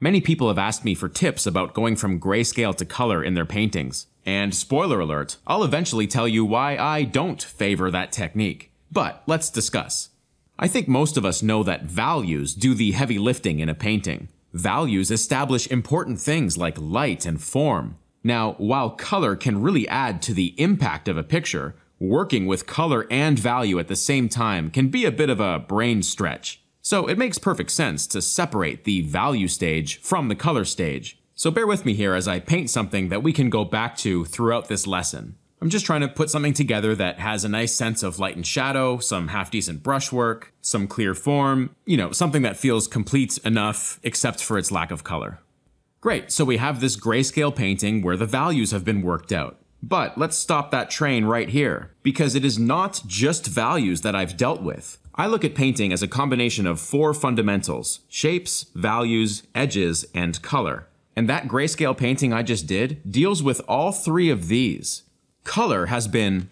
Many people have asked me for tips about going from grayscale to color in their paintings. And spoiler alert, I'll eventually tell you why I don't favor that technique. But let's discuss. I think most of us know that values do the heavy lifting in a painting. Values establish important things like light and form. Now, while color can really add to the impact of a picture, working with color and value at the same time can be a bit of a brain stretch. So it makes perfect sense to separate the value stage from the color stage. So bear with me here as I paint something that we can go back to throughout this lesson. I'm just trying to put something together that has a nice sense of light and shadow, some half-decent brushwork, some clear form, something that feels complete enough except for its lack of color. Great, so we have this grayscale painting where the values have been worked out. But let's stop that train right here, because it is not just values that I've dealt with. I look at painting as a combination of 4 fundamentals: shapes, values, edges, and color. And that grayscale painting I just did deals with all 3 of these. Color has been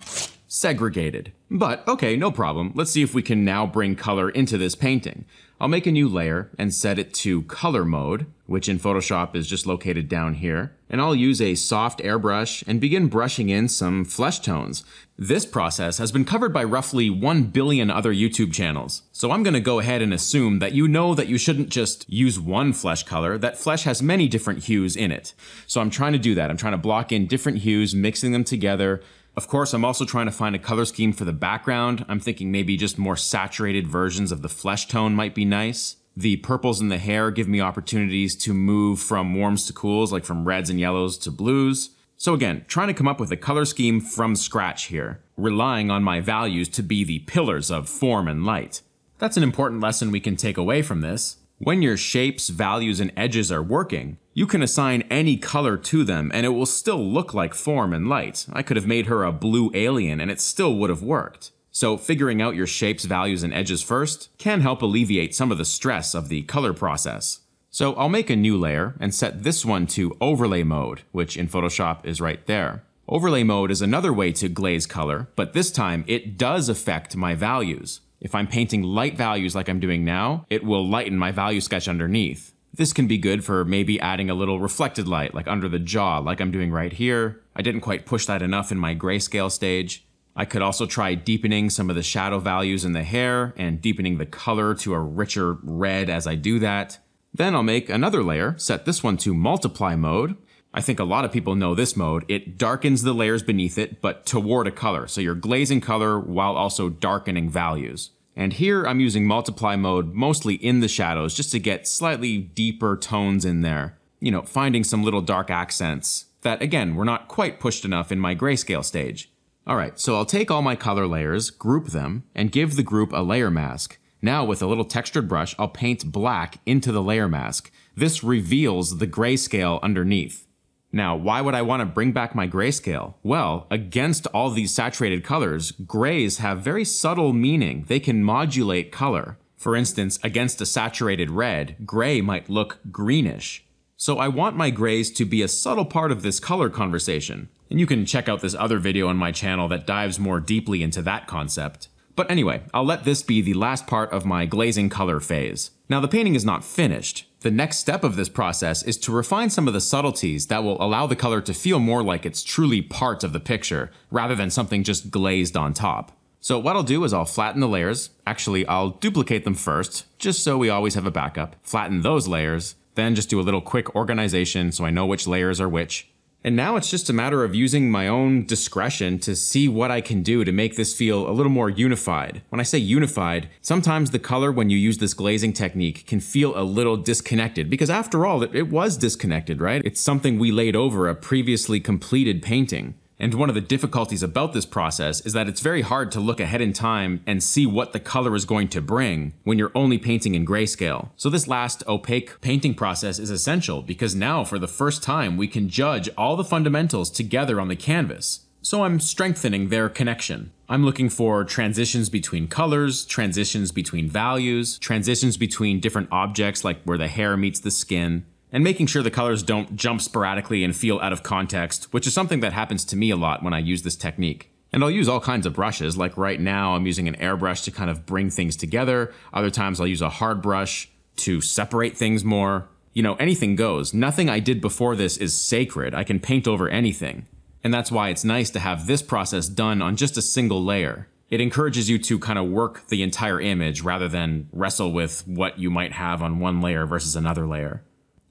segregated. But okay, no problem. Let's see if we can now bring color into this painting. I'll make a new layer and set it to color mode, which in Photoshop is just located down here. And I'll use a soft airbrush and begin brushing in some flesh tones. This process has been covered by roughly 1 billion other YouTube channels. So I'm going to go ahead and assume that you know that you shouldn't just use one flesh color, that flesh has many different hues in it. So I'm trying to do that. I'm trying to block in different hues, mixing them together. Of course, I'm also trying to find a color scheme for the background. I'm thinking maybe just more saturated versions of the flesh tone might be nice. The purples in the hair give me opportunities to move from warms to cools, like from reds and yellows to blues. So again, trying to come up with a color scheme from scratch here, relying on my values to be the pillars of form and light. That's an important lesson we can take away from this. When your shapes, values, and edges are working, you can assign any color to them and it will still look like form and light. I could have made her a blue alien and it still would have worked. So figuring out your shapes, values, and edges first can help alleviate some of the stress of the color process. So I'll make a new layer and set this one to overlay mode, which in Photoshop is right there. Overlay mode is another way to glaze color, but this time it does affect my values. If I'm painting light values like I'm doing now, it will lighten my value sketch underneath. This can be good for maybe adding a little reflected light, like under the jaw, like I'm doing right here. I didn't quite push that enough in my grayscale stage. I could also try deepening some of the shadow values in the hair and deepening the color to a richer red as I do that. Then I'll make another layer, set this one to multiply mode. I think a lot of people know this mode. It darkens the layers beneath it, but toward a color. So you're glazing color while also darkening values. And here I'm using multiply mode mostly in the shadows just to get slightly deeper tones in there. Finding some little dark accents that, again, were not quite pushed enough in my grayscale stage. Alright, so I'll take all my color layers, group them, and give the group a layer mask. Now with a little textured brush, I'll paint black into the layer mask. This reveals the grayscale underneath. Now, why would I want to bring back my grayscale? Well, against all these saturated colors, grays have very subtle meaning. They can modulate color. For instance, against a saturated red, gray might look greenish. So I want my grays to be a subtle part of this color conversation. And you can check out this other video on my channel that dives more deeply into that concept. But anyway, I'll let this be the last part of my glazing color phase. Now the painting is not finished. The next step of this process is to refine some of the subtleties that will allow the color to feel more like it's truly part of the picture, rather than something just glazed on top. So what I'll do is I'll flatten the layers. Actually, I'll duplicate them first, just so we always have a backup. Flatten those layers, then just do a little quick organization so I know which layers are which. And now it's just a matter of using my own discretion to see what I can do to make this feel a little more unified. When I say unified, sometimes the color when you use this glazing technique can feel a little disconnected, because after all, it was disconnected, right? It's something we laid over a previously completed painting. And one of the difficulties about this process is that it's very hard to look ahead in time and see what the color is going to bring when you're only painting in grayscale. So this last opaque painting process is essential because now for the first time we can judge all the fundamentals together on the canvas. So I'm strengthening their connection. I'm looking for transitions between colors, transitions between values, transitions between different objects like where the hair meets the skin, and making sure the colors don't jump sporadically and feel out of context, which is something that happens to me a lot when I use this technique. And I'll use all kinds of brushes, like right now I'm using an airbrush to kind of bring things together. Other times I'll use a hard brush to separate things more. Anything goes. Nothing I did before this is sacred. I can paint over anything. And that's why it's nice to have this process done on just a single layer. It encourages you to kind of work the entire image rather than wrestle with what you might have on one layer versus another layer.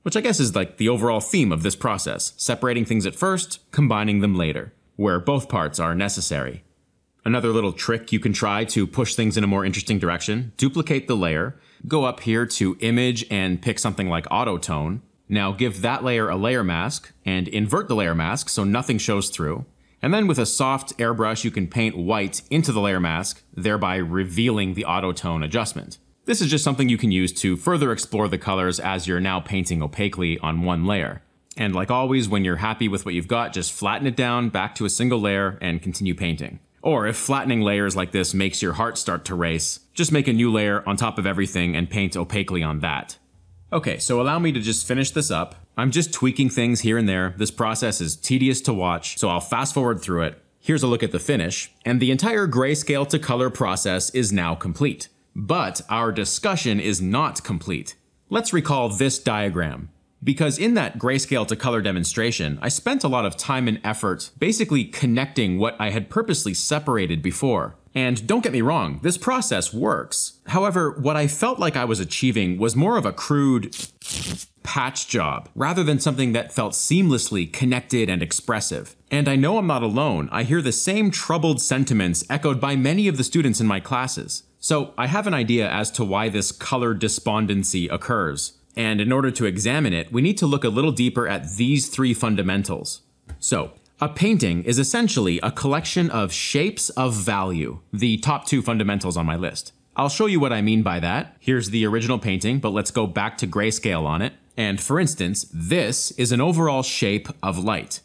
Which I guess is like the overall theme of this process, separating things at first, combining them later, where both parts are necessary. Another little trick you can try to push things in a more interesting direction: duplicate the layer, go up here to Image and pick something like Auto Tone. Now give that layer a layer mask and invert the layer mask so nothing shows through. And then with a soft airbrush, you can paint white into the layer mask, thereby revealing the auto tone adjustment. This is just something you can use to further explore the colors as you're now painting opaquely on one layer. And like always, when you're happy with what you've got, just flatten it down back to a single layer and continue painting. Or if flattening layers like this makes your heart start to race, just make a new layer on top of everything and paint opaquely on that. Okay, so allow me to just finish this up. I'm just tweaking things here and there. This process is tedious to watch, so I'll fast forward through it. Here's a look at the finish, and the entire grayscale to color process is now complete. But our discussion is not complete. Let's recall this diagram, because in that grayscale to color demonstration, I spent a lot of time and effort basically connecting what I had purposely separated before. And don't get me wrong, this process works. However, what I felt like I was achieving was more of a crude patch job, rather than something that felt seamlessly connected and expressive. And I know I'm not alone. I hear the same troubled sentiments echoed by many of the students in my classes. So I have an idea as to why this color despondency occurs. And in order to examine it, we need to look a little deeper at these three fundamentals. So, a painting is essentially a collection of shapes of value, the top two fundamentals on my list. I'll show you what I mean by that. Here's the original painting, but let's go back to grayscale on it. And for instance, this is an overall shape of light.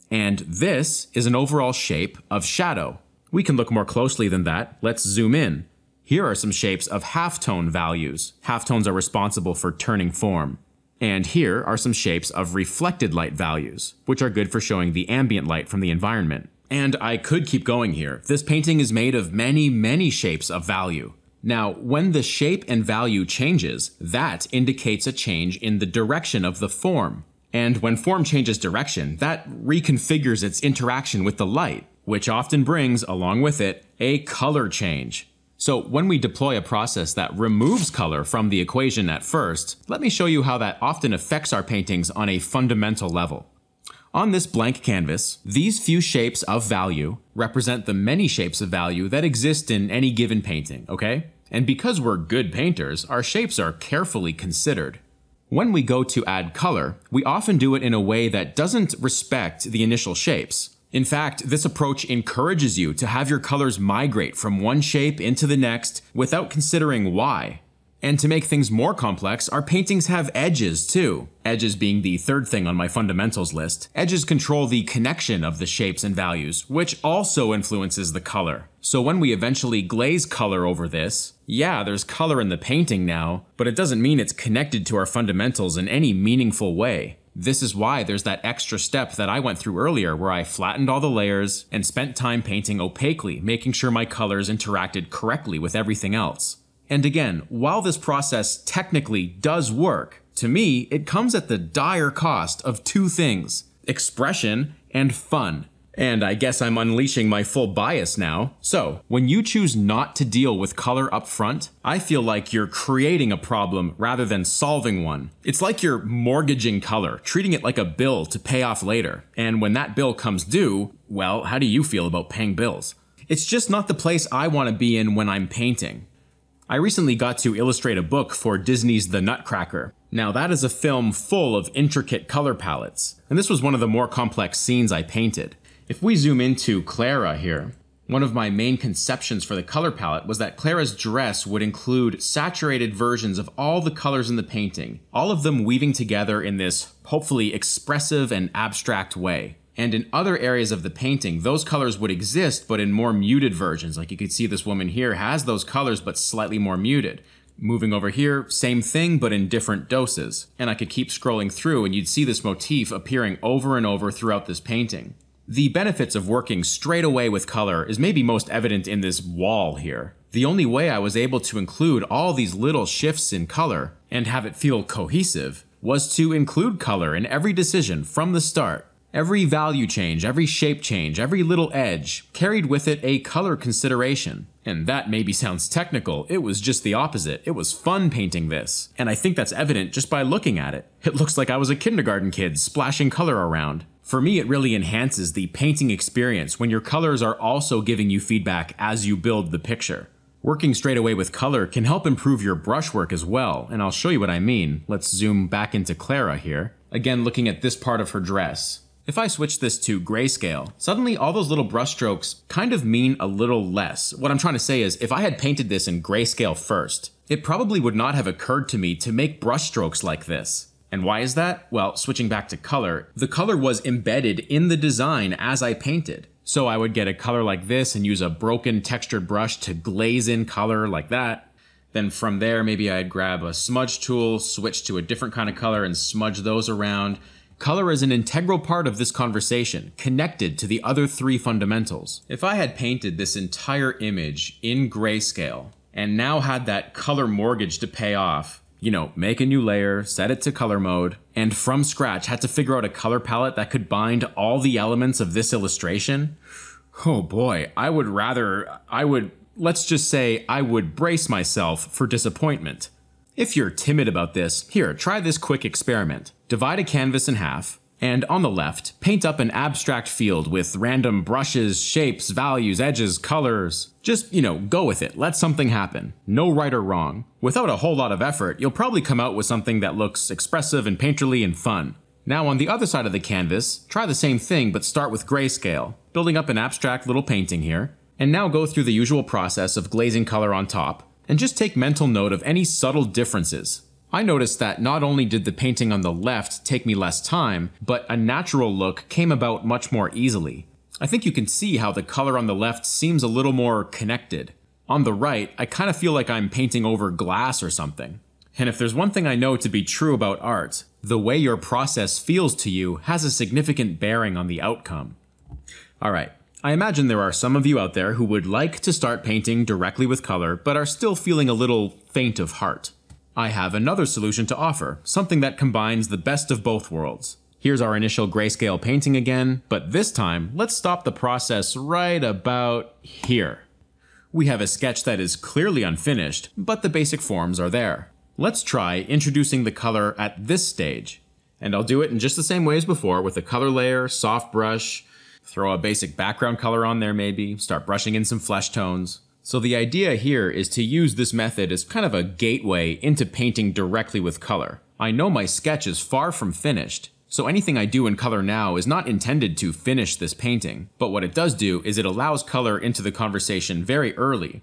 And this is an overall shape of shadow. We can look more closely than that. Let's zoom in. Here are some shapes of halftone values. Halftones are responsible for turning form. And here are some shapes of reflected light values, which are good for showing the ambient light from the environment. And I could keep going here. This painting is made of many, many shapes of value. Now, when the shape and value changes, that indicates a change in the direction of the form. And when form changes direction, that reconfigures its interaction with the light, which often brings, along with it, a color change. So when we deploy a process that removes color from the equation at first, let me show you how that often affects our paintings on a fundamental level. On this blank canvas, these few shapes of value represent the many shapes of value that exist in any given painting, okay? And because we're good painters, our shapes are carefully considered. When we go to add color, we often do it in a way that doesn't respect the initial shapes. In fact, this approach encourages you to have your colors migrate from one shape into the next without considering why. And to make things more complex, our paintings have edges too. Edges being the third thing on my fundamentals list. Edges control the connection of the shapes and values, which also influences the color. So when we eventually glaze color over this, yeah, there's color in the painting now, but it doesn't mean it's connected to our fundamentals in any meaningful way. This is why there's that extra step that I went through earlier where I flattened all the layers and spent time painting opaquely, making sure my colors interacted correctly with everything else. And again, while this process technically does work, to me, it comes at the dire cost of two things: expression and fun. And I guess I'm unleashing my full bias now. So, when you choose not to deal with color up front, I feel like you're creating a problem rather than solving one. It's like you're mortgaging color, treating it like a bill to pay off later. And when that bill comes due, well, how do you feel about paying bills? It's just not the place I want to be in when I'm painting. I recently got to illustrate a book for Disney's The Nutcracker. Now that is a film full of intricate color palettes, and this was one of the more complex scenes I painted. If we zoom into Clara here, one of my main conceptions for the color palette was that Clara's dress would include saturated versions of all the colors in the painting, all of them weaving together in this hopefully expressive and abstract way. And in other areas of the painting, those colors would exist, but in more muted versions. Like you could see this woman here has those colors, but slightly more muted. Moving over here, same thing, but in different doses. And I could keep scrolling through and you'd see this motif appearing over and over throughout this painting. The benefits of working straight away with color is maybe most evident in this wall here. The only way I was able to include all these little shifts in color and have it feel cohesive was to include color in every decision from the start. Every value change, every shape change, every little edge carried with it a color consideration. And that maybe sounds technical, it was just the opposite. It was fun painting this. And I think that's evident just by looking at it. It looks like I was a kindergarten kid splashing color around. For me, it really enhances the painting experience when your colors are also giving you feedback as you build the picture. Working straight away with color can help improve your brushwork as well, and I'll show you what I mean. Let's zoom back into Clara here. Again, looking at this part of her dress. If I switch this to Grayscale, suddenly all those little brushstrokes kind of mean a little less. What I'm trying to say is, if I had painted this in Grayscale first, it probably would not have occurred to me to make brushstrokes like this. And why is that? Well, switching back to color, the color was embedded in the design as I painted. So I would get a color like this and use a broken textured brush to glaze in color like that. Then from there, maybe I'd grab a smudge tool, switch to a different kind of color and smudge those around. Color is an integral part of this conversation, connected to the other three fundamentals. If I had painted this entire image in Grayscale and now had that color mortgage to pay off, make a new layer, set it to color mode, and from scratch had to figure out a color palette that could bind all the elements of this illustration, oh boy, let's just say I would brace myself for disappointment. If you're timid about this, here, try this quick experiment. Divide a canvas in half, and on the left, paint up an abstract field with random brushes, shapes, values, edges, colors. Just, go with it. Let something happen. No right or wrong. Without a whole lot of effort, you'll probably come out with something that looks expressive and painterly and fun. Now on the other side of the canvas, try the same thing but start with Grayscale, building up an abstract little painting here, and now go through the usual process of glazing color on top, and just take mental note of any subtle differences. I noticed that not only did the painting on the left take me less time, but a natural look came about much more easily. I think you can see how the color on the left seems a little more connected. On the right, I kind of feel like I'm painting over glass or something. And if there's one thing I know to be true about art, the way your process feels to you has a significant bearing on the outcome. Alright. I imagine there are some of you out there who would like to start painting directly with color, but are still feeling a little faint of heart. I have another solution to offer, something that combines the best of both worlds. Here's our initial Grayscale painting again, but this time, let's stop the process right about here. We have a sketch that is clearly unfinished, but the basic forms are there. Let's try introducing the color at this stage. And I'll do it in just the same way as before, with a color layer, soft brush, throw a basic background color on there maybe, start brushing in some flesh tones. So the idea here is to use this method as kind of a gateway into painting directly with color. I know my sketch is far from finished, so anything I do in color now is not intended to finish this painting, but what it does do is it allows color into the conversation very early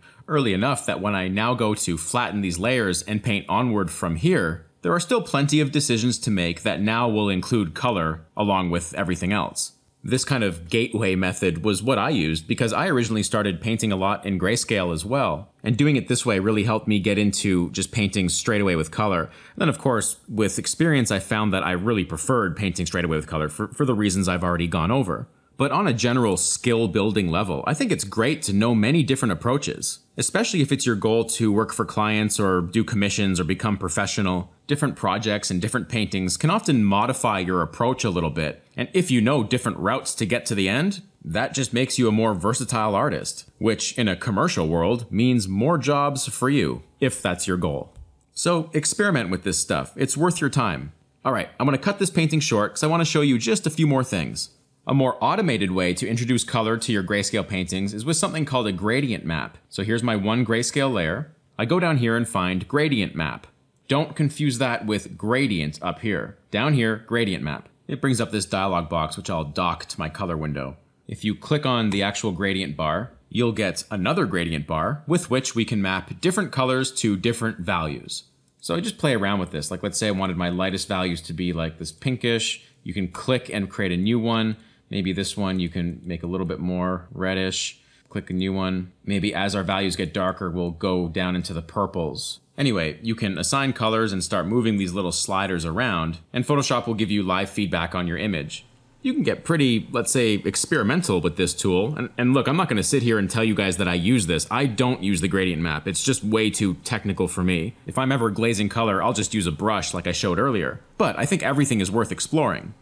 enough that when I now go to flatten these layers and paint onward from here, there are still plenty of decisions to make that now will include color along with everything else. This kind of gateway method was what I used because I originally started painting a lot in Grayscale as well, and doing it this way really helped me get into just painting straight away with color. And then of course, with experience I found that I really preferred painting straight away with color for the reasons I've already gone over. But on a general skill building level, I think it's great to know many different approaches, especially if it's your goal to work for clients or do commissions or become professional. Different projects and different paintings can often modify your approach a little bit, and if you know different routes to get to the end, that just makes you a more versatile artist, which in a commercial world means more jobs for you, if that's your goal. So experiment with this stuff, it's worth your time. Alright, I'm going to cut this painting short because I want to show you just a few more things. A more automated way to introduce color to your Grayscale paintings is with something called a gradient map. So here's my one Grayscale layer. I go down here and find gradient map. Don't confuse that with gradient up here. Down here, gradient map. It brings up this dialog box which I'll dock to my color window. If you click on the actual gradient bar, you'll get another gradient bar with which we can map different colors to different values. So I just play around with this. Like let's say I wanted my lightest values to be like this pinkish. You can click and create a new one. Maybe this one you can make a little bit more reddish. Click a new one. Maybe as our values get darker, we'll go down into the purples. Anyway, you can assign colors and start moving these little sliders around, and Photoshop will give you live feedback on your image. You can get pretty, let's say, experimental with this tool. And look, I'm not going to sit here and tell you guys that I use this. I don't use the gradient map. It's just way too technical for me. If I'm ever glazing color, I'll just use a brush like I showed earlier. But I think everything is worth exploring.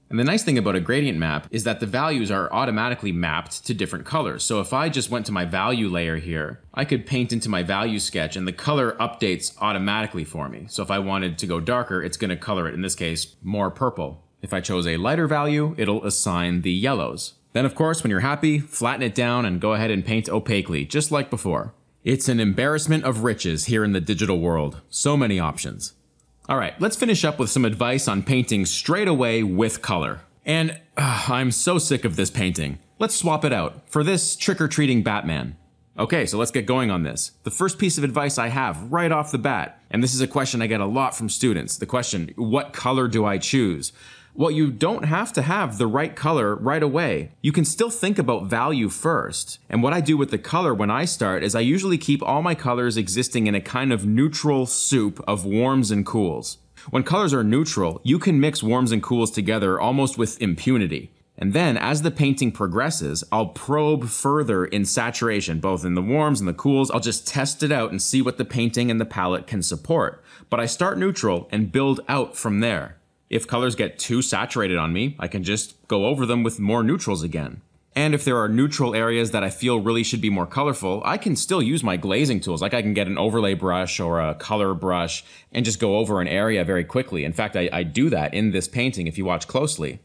And the nice thing about a gradient map is that the values are automatically mapped to different colors. So if I just went to my value layer here, I could paint into my value sketch and the color updates automatically for me. So if I wanted to go darker, it's going to color it, in this case, more purple. If I chose a lighter value, it'll assign the yellows. Then of course, when you're happy, flatten it down and go ahead and paint opaquely, just like before. It's an embarrassment of riches here in the digital world. So many options. Alright, let's finish up with some advice on painting straight away with color. And I'm so sick of this painting. Let's swap it out for this trick-or-treating Batman. Okay, so let's get going on this. The first piece of advice I have right off the bat, and this is a question I get a lot from students, the question, what color do I choose? Well, you don't have to have the right color right away. You can still think about value first. And what I do with the color when I start is I usually keep all my colors existing in a kind of neutral soup of warms and cools. When colors are neutral, you can mix warms and cools together almost with impunity. And then as the painting progresses, I'll probe further in saturation, both in the warms and the cools. I'll just test it out and see what the painting and the palette can support. But I start neutral and build out from there. If colors get too saturated on me, I can just go over them with more neutrals again. And if there are neutral areas that I feel really should be more colorful, I can still use my glazing tools. Like I can get an overlay brush or a color brush and just go over an area very quickly. In fact, I do that in this painting if you watch closely.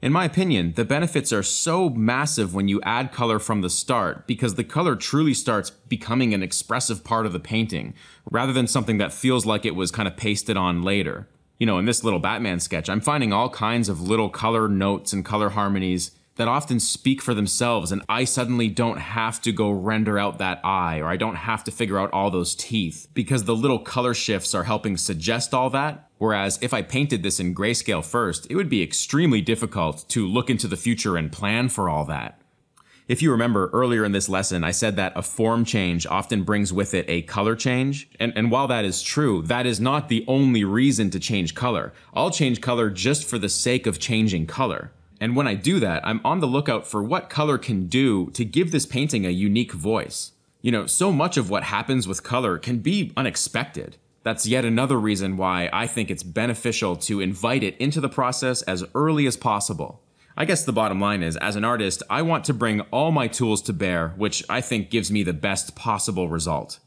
In my opinion, the benefits are so massive when you add color from the start because the color truly starts becoming an expressive part of the painting rather than something that feels like it was kind of pasted on later. You know, in this little Batman sketch, I'm finding all kinds of little color notes and color harmonies that often speak for themselves, and I suddenly don't have to go render out that eye, or I don't have to figure out all those teeth, because the little color shifts are helping suggest all that, whereas if I painted this in grayscale first, it would be extremely difficult to look into the future and plan for all that. If you remember earlier in this lesson, I said that a form change often brings with it a color change. And while that is true, that is not the only reason to change color. I'll change color just for the sake of changing color. And when I do that, I'm on the lookout for what color can do to give this painting a unique voice. You know, so much of what happens with color can be unexpected. That's yet another reason why I think it's beneficial to invite it into the process as early as possible. I guess the bottom line is, as an artist, I want to bring all my tools to bear, which I think gives me the best possible result.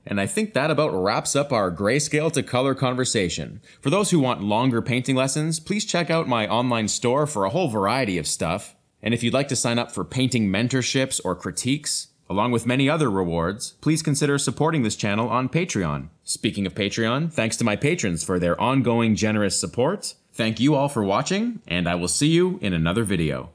And I think that about wraps up our grayscale to color conversation. For those who want longer painting lessons, please check out my online store for a whole variety of stuff. And if you'd like to sign up for painting mentorships or critiques, along with many other rewards, please consider supporting this channel on Patreon. Speaking of Patreon, thanks to my patrons for their ongoing generous support. Thank you all for watching, and I will see you in another video.